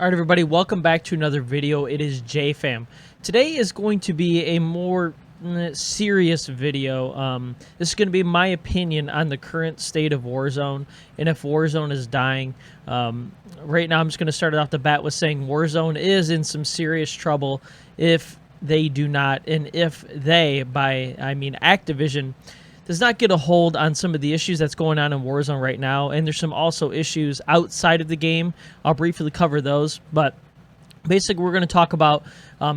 Alright everybody, welcome back to another video. It is Jfam. Today is going to be a more serious video. This is going to be my opinion on the current state of Warzone and if Warzone is dying. Right now I'm just going to start it off the bat with saying Warzone is in some serious trouble if they do not, and if they, by I mean Activision, does not get a hold on some of the issues that's going on in Warzone right now. And there's some also issues outside of the game. I'll briefly cover those, but basically we're going to talk about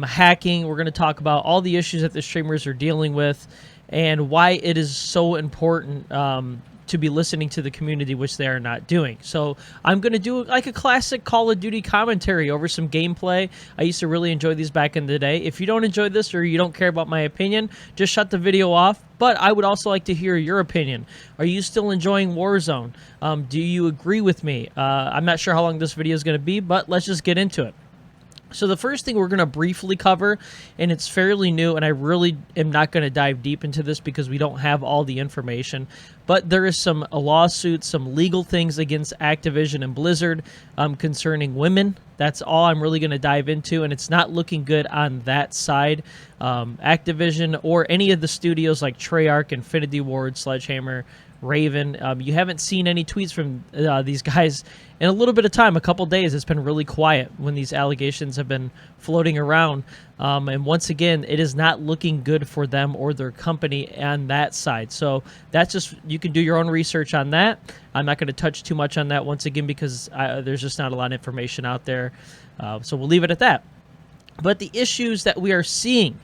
hacking. We're going to talk about all the issues that the streamers are dealing with and why it is so important to be listening to the community, which they are not doing. So I'm going to do like a classic Call of Duty commentary over some gameplay. I used to really enjoy these back in the day. If you don't enjoy this or you don't care about my opinion, just shut the video off. But I would also like to hear your opinion. Are you still enjoying Warzone? Do you agree with me? I'm not sure how long this video is going to be, but let's just get into it. So the first thing we're going to briefly cover, and it's fairly new, and I really am not going to dive deep into this because we don't have all the information, but there is some lawsuits, some legal things against Activision and Blizzard concerning women. That's all I'm really going to dive into, and it's not looking good on that side. Activision or any of the studios like Treyarch, Infinity Ward, Sledgehammer, Raven, you haven't seen any tweets from these guys in a little bit of time, a couple days. It's been really quiet when these allegations have been floating around. And once again, it is not looking good for them or their company on that side. So that's just, you can do your own research on that. I'm not going to touch too much on that once again because there's just not a lot of information out there. So we'll leave it at that. But the issues that we are seeing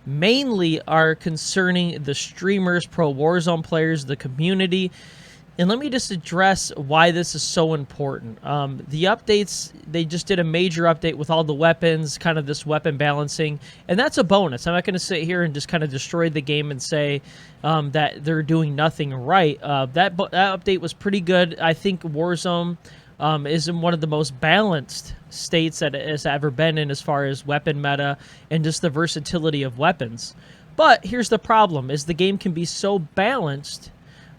mainly are concerning the streamers, pro Warzone players, the community. And let me just address why this is so important. The updates, they just did a major update with all the weapons, kind of this weapon balancing, and that's a bonus. I'm not going to sit here and just kind of destroy the game and say that they're doing nothing right. That update was pretty good. I think Warzone is in one of the most balanced states that it has ever been in as far as weapon meta and just the versatility of weapons. But here's the problem, is the game can be so balanced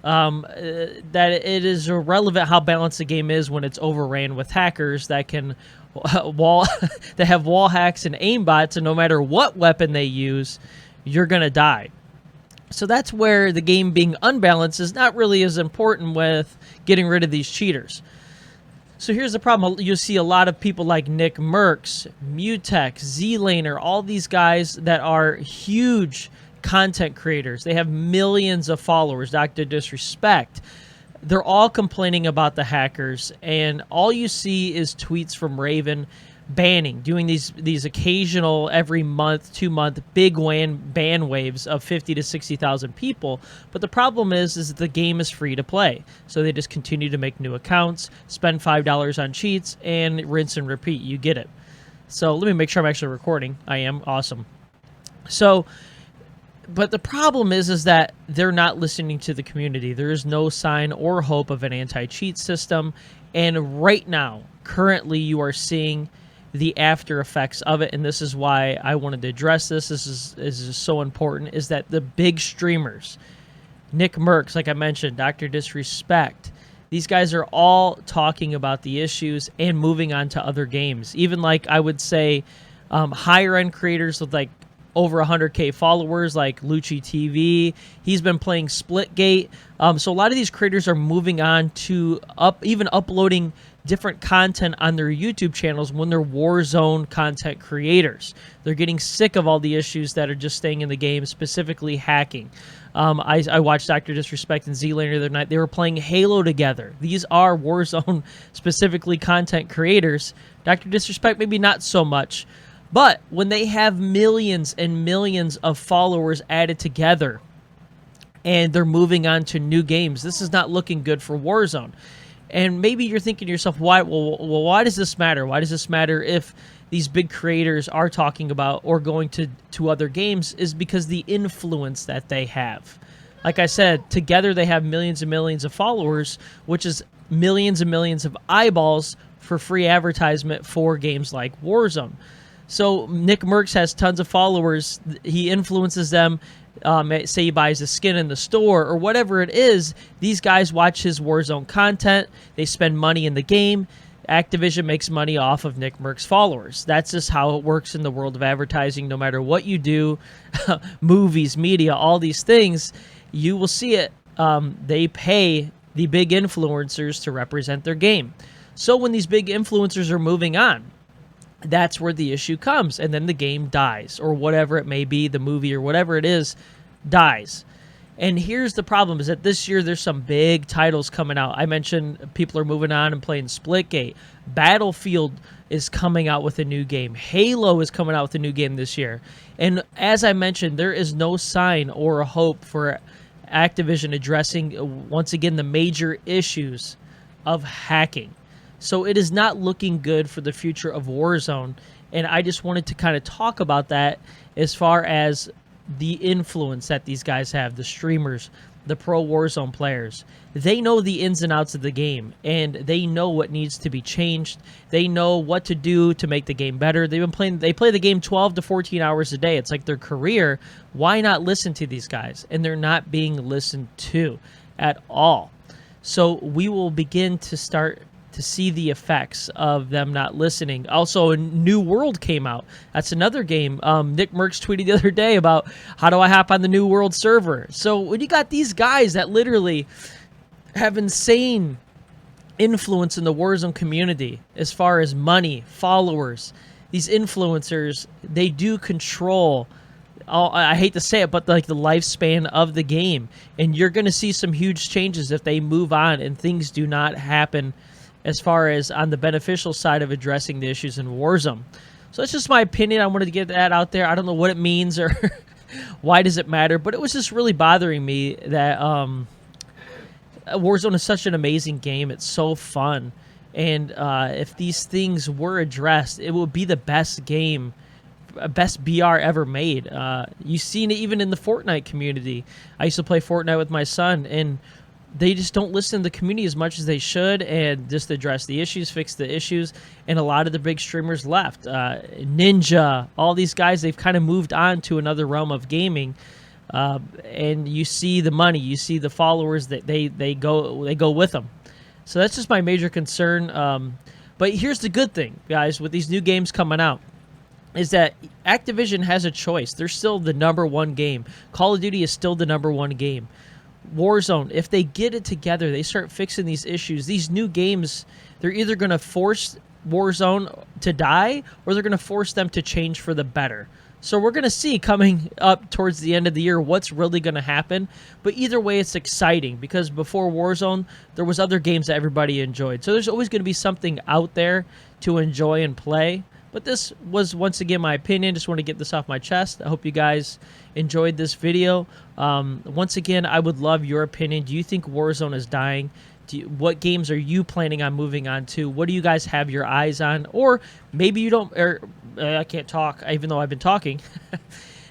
that it is irrelevant how balanced the game is when it's overran with hackers that can that have wall hacks and aimbots, and no matter what weapon they use, you're gonna die. So that's where the game being unbalanced is not really as important with getting rid of these cheaters. So here's the problem. You see a lot of people like Nick Mercs, Mutex, Z-Laner, all these guys that are huge content creators. They have millions of followers. Dr. Disrespect. They're all complaining about the hackers, and all you see is tweets from Raven banning, doing these occasional every month, 2-month big ban waves of 50 to 60,000 people. But the problem is that the game is free to play, so they just continue to make new accounts, spend $5 on cheats, and rinse and repeat. You get it. So let me make sure I'm actually recording. I am. Awesome. So, but the problem is that they're not listening to the community. There is no sign or hope of an anti-cheat system, and right now, currently, you are seeing the after effects of it, and this is why I wanted to address this. This is so important, is that the big streamers, Nick Mercs, like I mentioned, Dr. Disrespect, these guys are all talking about the issues and moving on to other games. Even like I would say higher end creators with like over 100K followers like Lucci TV, he's been playing Splitgate. So a lot of these creators are moving on to even uploading different content on their YouTube channels when they're Warzone content creators. They're getting sick of all the issues that are just staying in the game, specifically hacking. I watched Dr. Disrespect and Z-Laner the other night. They were playing Halo together. These are Warzone specifically content creators. Dr. Disrespect maybe not so much. But when they have millions and millions of followers added together and they're moving on to new games, this is not looking good for Warzone. And maybe you're thinking to yourself, why? Well, why does this matter? Why does this matter if these big creators are talking about or going to other games? Is because the influence that they have. Like I said, together they have millions and millions of followers, which is millions and millions of eyeballs for free advertisement for games like Warzone. So Nick Mercs has tons of followers. He influences them. Say he buys a skin in the store or whatever it is. These guys watch his Warzone content. They spend money in the game. Activision makes money off of Nick Merck's followers. That's just how it works in the world of advertising. No matter what you do, movies, media, all these things, you will see it. They pay the big influencers to represent their game. So when these big influencers are moving on, that's where the issue comes, and then the game dies, or whatever it may be, the movie or whatever it is dies. And here's the problem, is that this year there's some big titles coming out. I mentioned people are moving on and playing Splitgate. Battlefield is coming out with a new game. Halo is coming out with a new game this year. And as I mentioned, there is no sign or hope for Activision addressing, once again, the major issues of hacking. So it is not looking good for the future of Warzone, and I just wanted to kind of talk about that as far as the influence that these guys have, the streamers, the pro Warzone players. They know the ins and outs of the game, and they know what needs to be changed. They know what to do to make the game better. They play the game 12 to 14 hours a day. It's like their career. Why not listen to these guys? And they're not being listened to at all. So we will begin to start to see the effects of them not listening. Also, a New World came out. That's another game. Nick Merckx tweeted the other day about, how do I hop on the New World server? So when you got these guys that literally have insane influence in the Warzone community as far as money, followers, these influencers, they do control, I hate to say it, but like the lifespan of the game. And you're going to see some huge changes if they move on and things do not happen as far as on the beneficial side of addressing the issues in Warzone. So that's just my opinion. I wanted to get that out there. I don't know what it means or why does it matter, but it was just really bothering me that Warzone is such an amazing game. It's so fun. And if these things were addressed, it would be the best game, best BR ever made. You've seen it even in the Fortnite community. I used to play Fortnite with my son, and they just don't listen to the community as much as they should and just address the issues, fix the issues. And a lot of the big streamers left. Ninja, all these guys, they've kind of moved on to another realm of gaming. And you see the money, you see the followers that they go with them. So that's just my major concern. But here's the good thing, guys, with these new games coming out, is that Activision has a choice. They're still the #1 game. Call of Duty is still the #1 game. Warzone, if they get it together, they start fixing these issues, these new games, they're either going to force Warzone to die or they're going to force them to change for the better. So we're going to see coming up towards the end of the year what's really going to happen. But either way, it's exciting because before Warzone, there was other games that everybody enjoyed. So there's always going to be something out there to enjoy and play. But this was, once again, my opinion. Just want to get this off my chest. I hope you guys enjoyed this video. Once again, I would love your opinion. Do you think Warzone is dying? What games are you planning on moving on to? What do you guys have your eyes on? Or maybe you don't, I can't talk, even though I've been talking.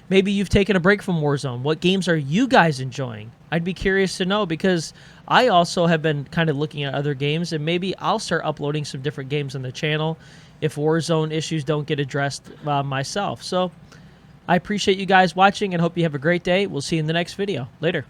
Maybe you've taken a break from Warzone. What games are you guys enjoying? I'd be curious to know because I also have been kind of looking at other games, and maybe I'll start uploading some different games on the channel if Warzone issues don't get addressed myself. So I appreciate you guys watching and hope you have a great day. We'll see you in the next video. Later.